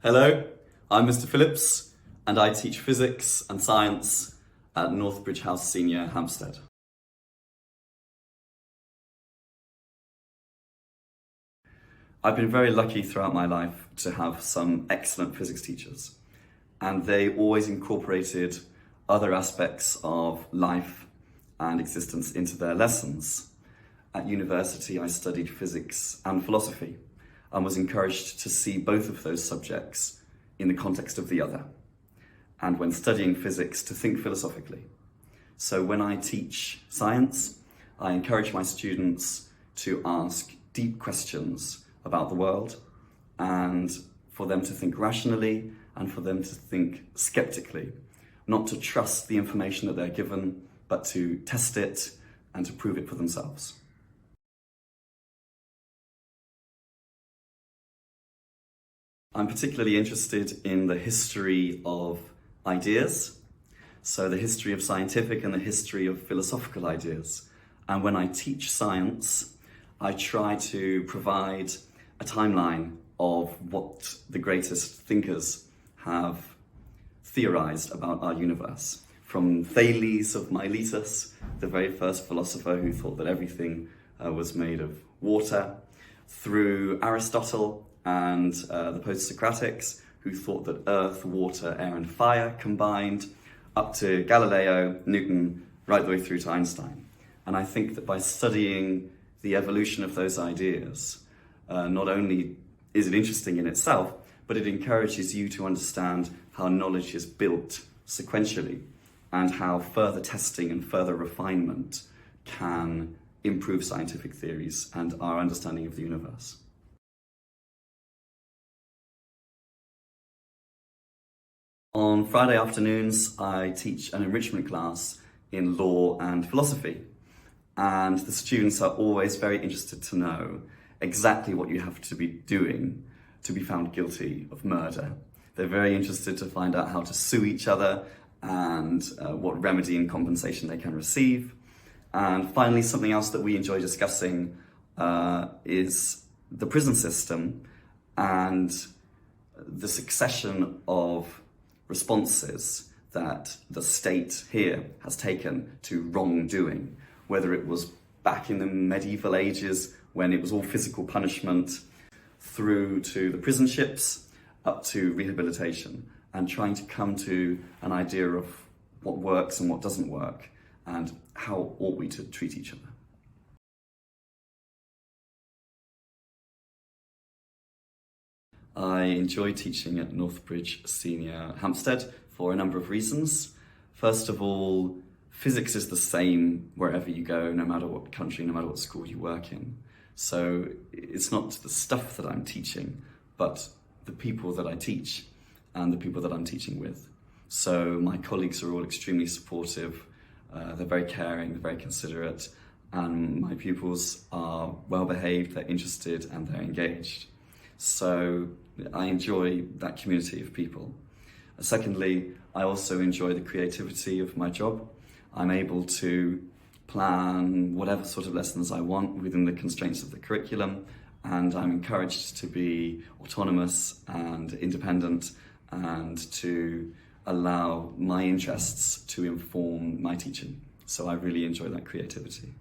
Hello, I'm Mr. Phillips and I teach physics and science at Northbridge House Senior, Hampstead. I've been very lucky throughout my life to have some excellent physics teachers, and they always incorporated other aspects of life and existence into their lessons. At university, I studied physics and philosophy and was encouraged to see both of those subjects in the context of the other. And when studying physics, to think philosophically. So when I teach science, I encourage my students to ask deep questions about the world and for them to think rationally and for them to think skeptically, not to trust the information that they're given, but to test it and to prove it for themselves. I'm particularly interested in the history of ideas, so the history of scientific and the history of philosophical ideas. And when I teach science, I try to provide a timeline of what the greatest thinkers have theorized about our universe. From Thales of Miletus, the very first philosopher who thought that everything was made of water, through Aristotle and the post-Socratics, who thought that earth, water, air and fire combined, up to Galileo, Newton, right the way through to Einstein. And I think that by studying the evolution of those ideas, not only is it interesting in itself, but it encourages you to understand how knowledge is built sequentially and how further testing and further refinement can improve scientific theories and our understanding of the universe. On Friday afternoons, I teach an enrichment class in law and philosophy, and the students are always very interested to know exactly what you have to be doing to be found guilty of murder. They're very interested to find out how to sue each other and what remedy and compensation they can receive. And finally, something else that we enjoy discussing is the prison system and the succession of responses that the state here has taken to wrongdoing, whether it was back in the medieval ages when it was all physical punishment, through to the prison ships, up to rehabilitation, and trying to come to an idea of what works and what doesn't work, and how ought we to treat each other. I enjoy teaching at Northbridge Senior, Hampstead for a number of reasons. First of all, physics is the same wherever you go, no matter what country, no matter what school you work in. So it's not the stuff that I'm teaching, but the people that I teach and the people that I'm teaching with. So my colleagues are all extremely supportive, they're very caring, they're very considerate, and my pupils are well behaved, they're interested and they're engaged. So I enjoy that community of people. Secondly, I also enjoy the creativity of my job. I'm able to plan whatever sort of lessons I want within the constraints of the curriculum, and I'm encouraged to be autonomous and independent and to allow my interests to inform my teaching. So I really enjoy that creativity.